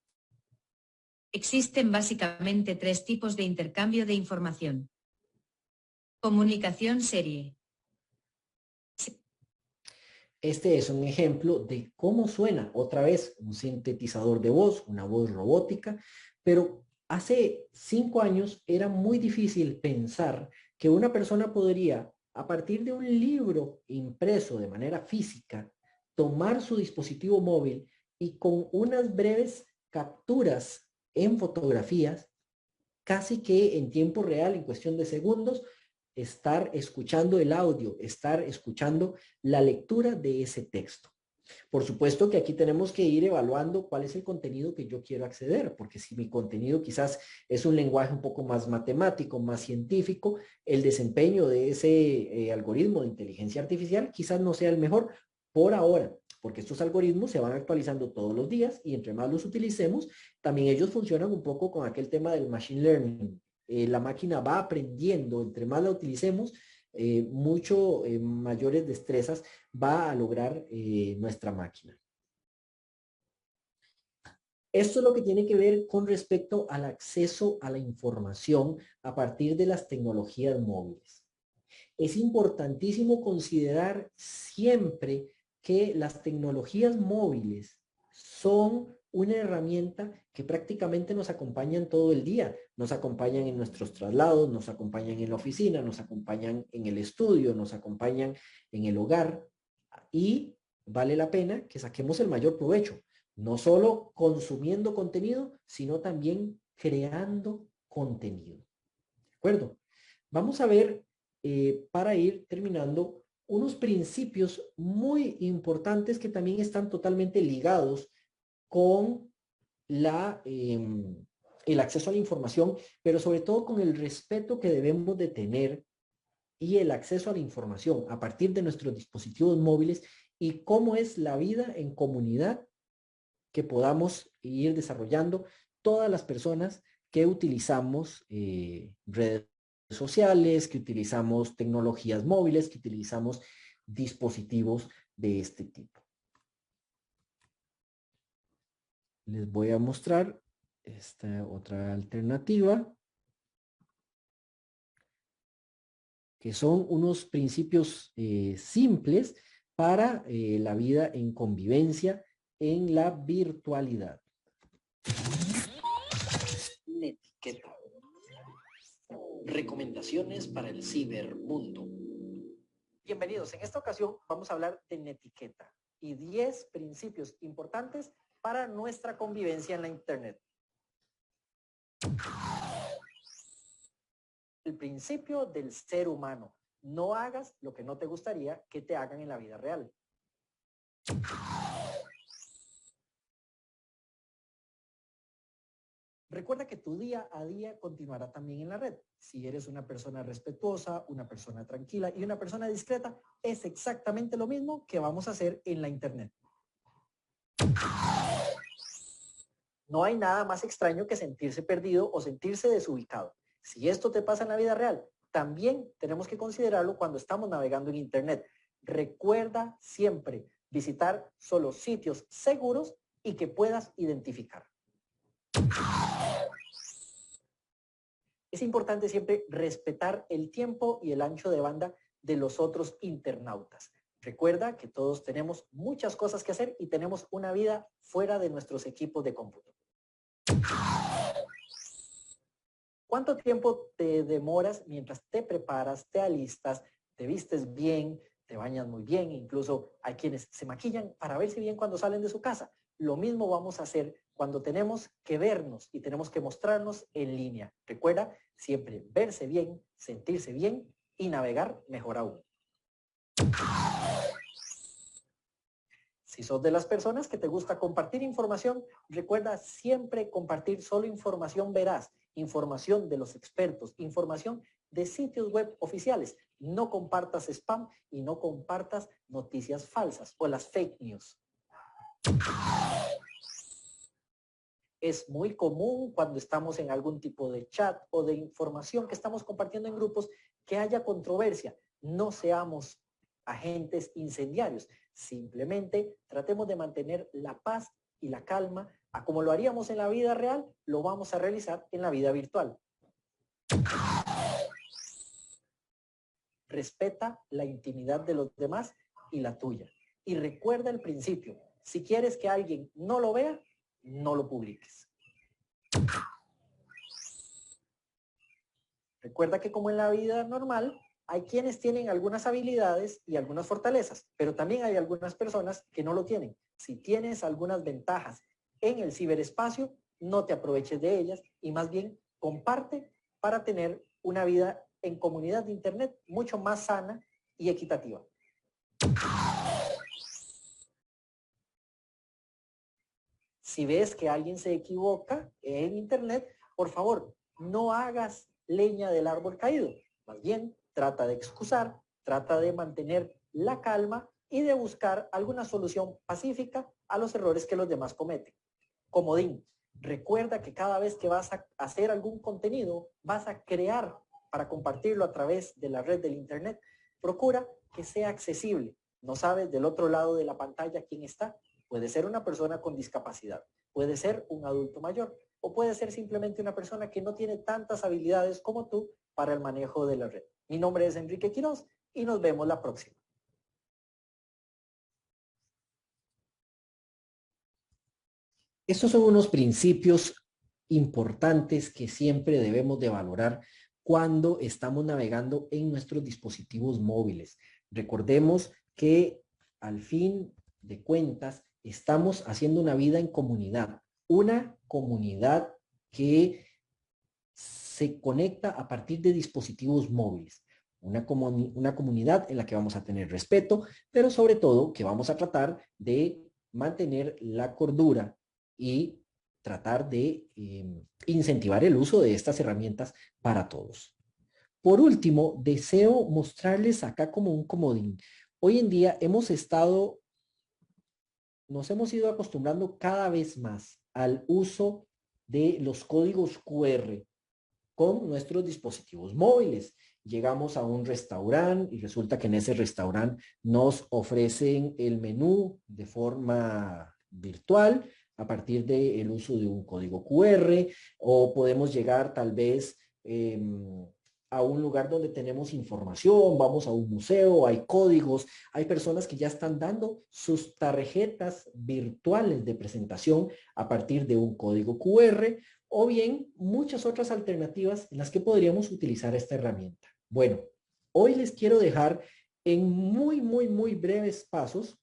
Existen básicamente 3 tipos de intercambio de información. Comunicación serie. Este es un ejemplo de cómo suena otra vez un sintetizador de voz, una voz robótica, pero hace 5 años era muy difícil pensar que una persona podría, a partir de un libro impreso de manera física, tomar su dispositivo móvil y con unas breves capturas en fotografías, casi que en tiempo real, en cuestión de segundos, estar escuchando el audio, estar escuchando la lectura de ese texto. Por supuesto que aquí tenemos que ir evaluando cuál es el contenido que yo quiero acceder, porque si mi contenido quizás es un lenguaje un poco más matemático, más científico, el desempeño de ese algoritmo de inteligencia artificial quizás no sea el mejor por ahora, porque estos algoritmos se van actualizando todos los días y entre más los utilicemos, también ellos funcionan un poco con aquel tema del machine learning. La máquina va aprendiendo, entre más la utilicemos, mucho mayores destrezas va a lograr nuestra máquina. Esto es lo que tiene que ver con respecto al acceso a la información a partir de las tecnologías móviles. Es importantísimo considerar siempre que las tecnologías móviles son una herramienta que prácticamente nos acompañan todo el día. Nos acompañan en nuestros traslados, nos acompañan en la oficina, nos acompañan en el estudio, nos acompañan en el hogar y vale la pena que saquemos el mayor provecho. No solo consumiendo contenido, sino también creando contenido. ¿De acuerdo? Vamos a ver, para ir terminando, unos principios muy importantes que también están totalmente ligados con el acceso a la información, pero sobre todo con el respeto que debemos de tener y el acceso a la información a partir de nuestros dispositivos móviles y cómo es la vida en comunidad que podamos ir desarrollando todas las personas que utilizamos redes sociales, que utilizamos tecnologías móviles, que utilizamos dispositivos de este tipo. Les voy a mostrar esta otra alternativa, que son unos principios simples para la vida en convivencia en la virtualidad. Netiqueta. Recomendaciones para el cibermundo. Bienvenidos. En esta ocasión vamos a hablar de netiqueta y 10 principios importantes para nuestra convivencia en la Internet. El principio del ser humano. No hagas lo que no te gustaría que te hagan en la vida real. Recuerda que tu día a día continuará también en la red. Si eres una persona respetuosa, una persona tranquila y una persona discreta, es exactamente lo mismo que vamos a hacer en la Internet. No hay nada más extraño que sentirse perdido o sentirse desubicado. Si esto te pasa en la vida real, también tenemos que considerarlo cuando estamos navegando en Internet. Recuerda siempre visitar solo sitios seguros y que puedas identificar. Es importante siempre respetar el tiempo y el ancho de banda de los otros internautas. Recuerda que todos tenemos muchas cosas que hacer y tenemos una vida fuera de nuestros equipos de cómputo. ¿Cuánto tiempo te demoras mientras te preparas, te alistas, te vistes bien, te bañas muy bien? Incluso hay quienes se maquillan para verse bien cuando salen de su casa. Lo mismo vamos a hacer cuando tenemos que vernos y tenemos que mostrarnos en línea. Recuerda siempre verse bien, sentirse bien y navegar mejor aún. Si sos de las personas que te gusta compartir información, recuerda siempre compartir solo información veraz, información de los expertos, información de sitios web oficiales. No compartas spam y no compartas noticias falsas o las fake news. Es muy común cuando estamos en algún tipo de chat o de información que estamos compartiendo en grupos que haya controversia. No seamos agentes incendiarios. Simplemente tratemos de mantener la paz y la calma. A como lo haríamos en la vida real, lo vamos a realizar en la vida virtual. Respeta la intimidad de los demás y la tuya. Y recuerda el principio. Si quieres que alguien no lo vea, no lo publiques. Recuerda que como en la vida normal, hay quienes tienen algunas habilidades y algunas fortalezas, pero también hay algunas personas que no lo tienen. Si tienes algunas ventajas en el ciberespacio, no te aproveches de ellas y más bien comparte para tener una vida en comunidad de Internet mucho más sana y equitativa. Si ves que alguien se equivoca en Internet, por favor, no hagas leña del árbol caído. Más bien, trata de excusar, trata de mantener la calma y de buscar alguna solución pacífica a los errores que los demás cometen. Comodín, recuerda que cada vez que vas a hacer algún contenido, vas a crear para compartirlo a través de la red del Internet, procura que sea accesible. No sabes del otro lado de la pantalla quién está. Puede ser una persona con discapacidad, puede ser un adulto mayor o puede ser simplemente una persona que no tiene tantas habilidades como tú para el manejo de la red. Mi nombre es Enrique Quiroz y nos vemos la próxima. Estos son unos principios importantes que siempre debemos de valorar cuando estamos navegando en nuestros dispositivos móviles. Recordemos que al fin de cuentas estamos haciendo una vida en comunidad, una comunidad que se conecta a partir de dispositivos móviles. Una comunidad en la que vamos a tener respeto, pero sobre todo que vamos a tratar de mantener la cordura y tratar de incentivar el uso de estas herramientas para todos. Por último, deseo mostrarles acá como un comodín. Hoy en día nos hemos ido acostumbrando cada vez más al uso de los códigos QR con nuestros dispositivos móviles. Llegamos a un restaurante y resulta que en ese restaurante nos ofrecen el menú de forma virtual a partir del uso de un código QR, o podemos llegar tal vez a un lugar donde tenemos información, vamos a un museo, hay códigos, hay personas que ya están dando sus tarjetas virtuales de presentación a partir de un código QR, o bien muchas otras alternativas en las que podríamos utilizar esta herramienta. Bueno, hoy les quiero dejar en muy breves pasos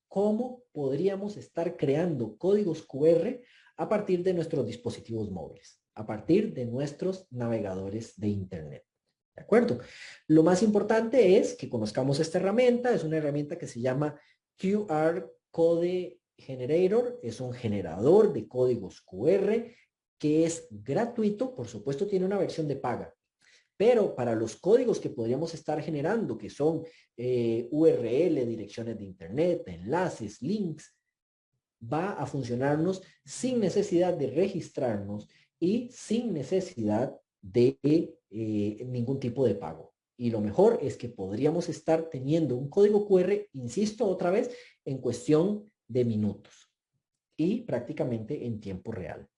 cómo podríamos estar creando códigos QR a partir de nuestros dispositivos móviles, a partir de nuestros navegadores de Internet. ¿De acuerdo? Lo más importante es que conozcamos esta herramienta. Es una herramienta que se llama QR Code Generator. Es un generador de códigos QR que es gratuito. Por supuesto, tiene una versión de paga. Pero para los códigos que podríamos estar generando, que son URL, direcciones de Internet, enlaces, links, va a funcionarnos sin necesidad de registrarnos y sin necesidad de ningún tipo de pago. Y lo mejor es que podríamos estar teniendo un código QR, insisto otra vez, en cuestión de minutos y prácticamente en tiempo real.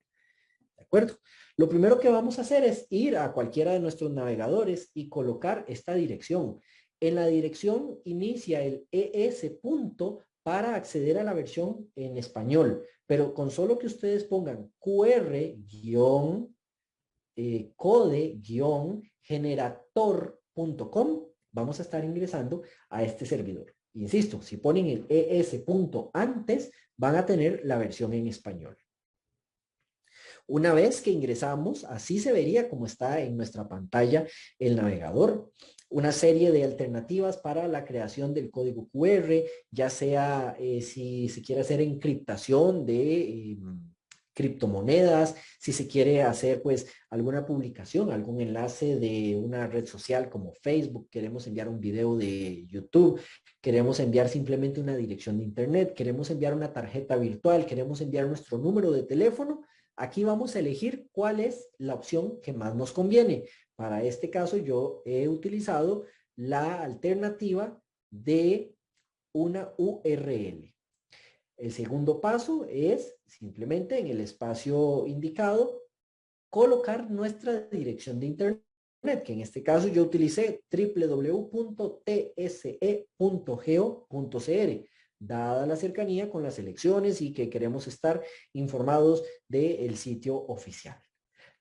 ¿De acuerdo? Lo primero que vamos a hacer es ir a cualquiera de nuestros navegadores y colocar esta dirección. En la dirección inicia el ES punto para acceder a la versión en español, pero con solo que ustedes pongan QR-code-generator.com, vamos a estar ingresando a este servidor. Insisto, si ponen el ES punto antes, van a tener la versión en español. Una vez que ingresamos, así se vería como está en nuestra pantalla el navegador. Una serie de alternativas para la creación del código QR, ya sea si se quiere hacer encriptación de criptomonedas, si se quiere hacer pues alguna publicación, algún enlace de una red social como Facebook, queremos enviar un video de YouTube, queremos enviar simplemente una dirección de Internet, queremos enviar una tarjeta virtual, queremos enviar nuestro número de teléfono. Aquí vamos a elegir cuál es la opción que más nos conviene. Para este caso yo he utilizado la alternativa de una URL. El segundo paso es simplemente en el espacio indicado colocar nuestra dirección de Internet, que en este caso yo utilicé www.tse.go.cr. Dada la cercanía con las elecciones y que queremos estar informados del sitio oficial.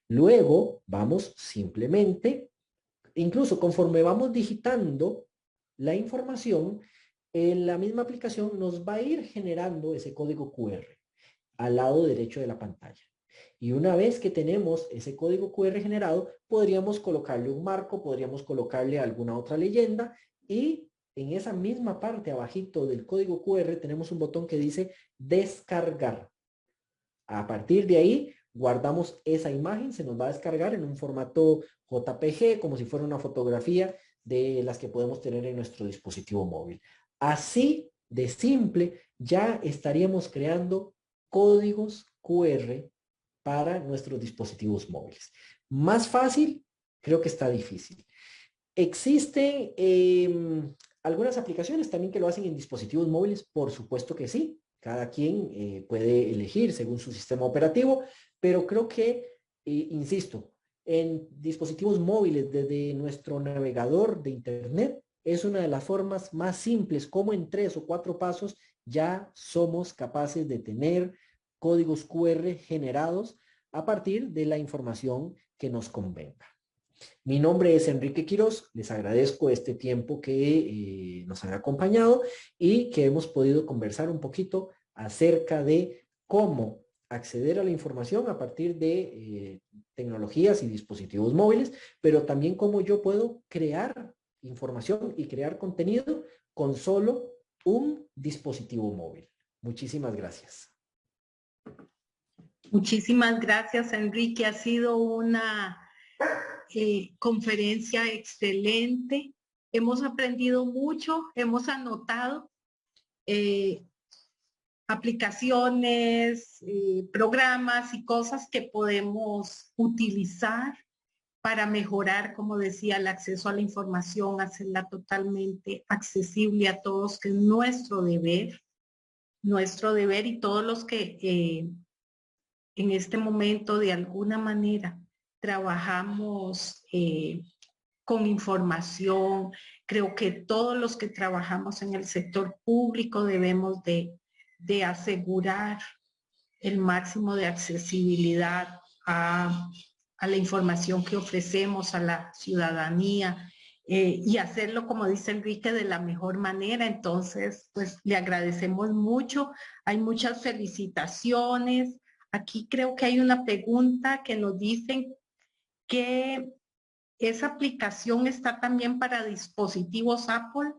Luego vamos simplemente, incluso conforme vamos digitando la información, en la misma aplicación nos va a ir generando ese código QR al lado derecho de la pantalla. Y una vez que tenemos ese código QR generado, podríamos colocarle un marco, podríamos colocarle alguna otra leyenda y en esa misma parte abajito del código QR tenemos un botón que dice descargar. A partir de ahí guardamos esa imagen, se nos va a descargar en un formato JPG, como si fuera una fotografía de las que podemos tener en nuestro dispositivo móvil. Así de simple ya estaríamos creando códigos QR para nuestros dispositivos móviles. Más fácil, creo que está difícil. Existen algunas aplicaciones también que lo hacen en dispositivos móviles, por supuesto que sí. Cada quien puede elegir según su sistema operativo, pero creo que, insisto, en dispositivos móviles desde nuestro navegador de Internet es una de las formas más simples, como en 3 o 4 pasos ya somos capaces de tener códigos QR generados a partir de la información que nos convenga. Mi nombre es Enrique Quiroz, les agradezco este tiempo que nos han acompañado y que hemos podido conversar un poquito acerca de cómo acceder a la información a partir de tecnologías y dispositivos móviles, pero también cómo yo puedo crear información y crear contenido con solo un dispositivo móvil. Muchísimas gracias. Muchísimas gracias, Enrique. Ha sido una conferencia excelente. Hemos aprendido mucho, hemos anotado. aplicaciones, programas y cosas que podemos utilizar para mejorar, como decía, el acceso a la información, hacerla totalmente accesible a todos, que es nuestro deber y todos los que en este momento de alguna manera trabajamos con información. Creo que todos los que trabajamos en el sector público debemos de asegurar el máximo de accesibilidad a la información que ofrecemos a la ciudadanía y hacerlo, como dice Enrique, de la mejor manera. Entonces, pues le agradecemos mucho. Hay muchas felicitaciones. Aquí creo que hay una pregunta que nos dicen que esa aplicación está también para dispositivos Apple.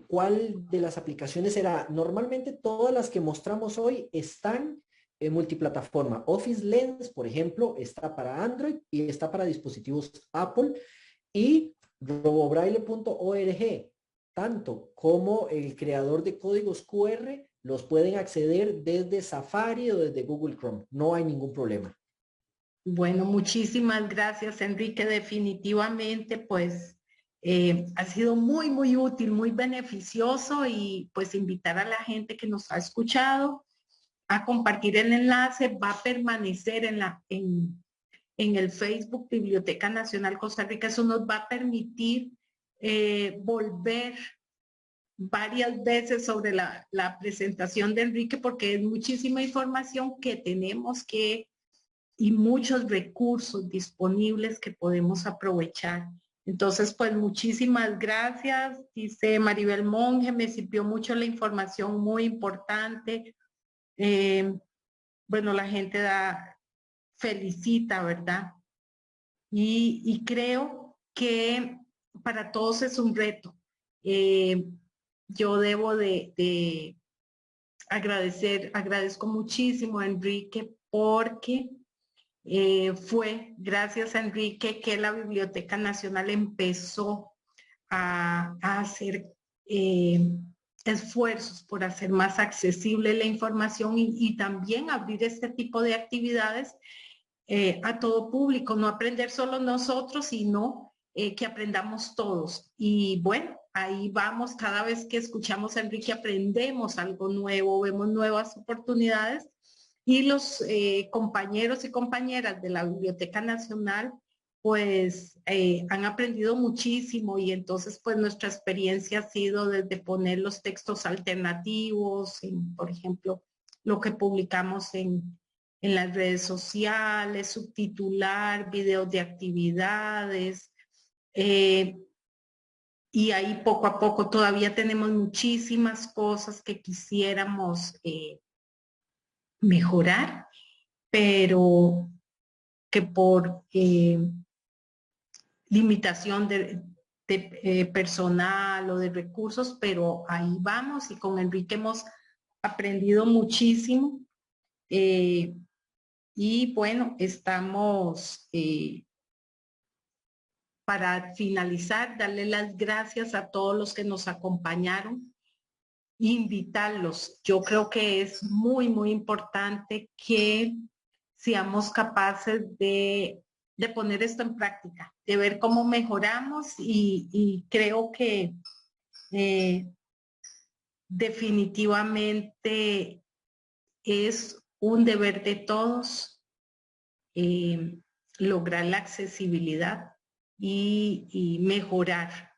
¿Cuál de las aplicaciones será? Normalmente todas las que mostramos hoy están en multiplataforma. Office Lens, por ejemplo, está para Android y está para dispositivos Apple, y robobraille.org, tanto como el creador de códigos QR, los pueden acceder desde Safari o desde Google Chrome. No hay ningún problema. Bueno, muchísimas gracias, Enrique. Definitivamente, pues, ha sido muy, muy útil, muy beneficioso, y pues invitar a la gente que nos ha escuchado a compartir el enlace. Va a permanecer en el Facebook Biblioteca Nacional Costa Rica. Eso nos va a permitir volver varias veces sobre la presentación de Enrique, porque es muchísima información que tenemos y muchos recursos disponibles que podemos aprovechar. Entonces, pues muchísimas gracias. Dice Maribel Monge, me sirvió mucho la información, muy importante. Bueno, la gente felicita, ¿verdad? Y creo que para todos es un reto. Yo debo de agradezco muchísimo a Enrique, porque fue gracias a Enrique que la Biblioteca Nacional empezó a hacer esfuerzos por hacer más accesible la información y también abrir este tipo de actividades a todo público, no aprender solo nosotros, sino que aprendamos todos. Y bueno, ahí vamos, cada vez que escuchamos a Enrique aprendemos algo nuevo, vemos nuevas oportunidades, y los compañeros y compañeras de la Biblioteca Nacional pues han aprendido muchísimo, y entonces pues nuestra experiencia ha sido desde poner los textos alternativos, por ejemplo, lo que publicamos en las redes sociales, subtitular, videos de actividades, y ahí poco a poco todavía tenemos muchísimas cosas que quisiéramos mejorar, pero que por limitación de personal o de recursos, pero ahí vamos, y con Enrique hemos aprendido muchísimo. Y bueno, estamos para finalizar, darle las gracias a todos los que nos acompañaron, invitarlos. Yo creo que es muy, muy importante que seamos capaces de poner esto en práctica, de ver cómo mejoramos, y creo que definitivamente es un deber de todos lograr la accesibilidad y mejorar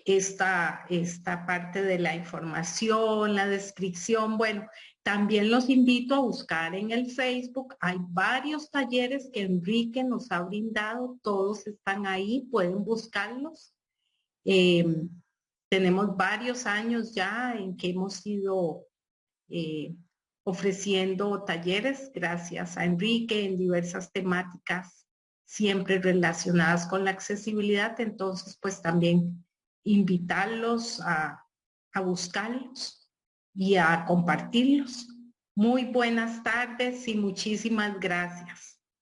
esta parte de la información, la descripción. Bueno, también los invito a buscar en el Facebook. Hay varios talleres que Enrique nos ha brindado, todos están ahí, pueden buscarlos. Tenemos varios años ya en que hemos ido ofreciendo talleres gracias a Enrique en diversas temáticas siempre relacionadas con la accesibilidad. Entonces, pues también invitarlos a buscarlos y a compartirlos. Muy buenas tardes y muchísimas gracias.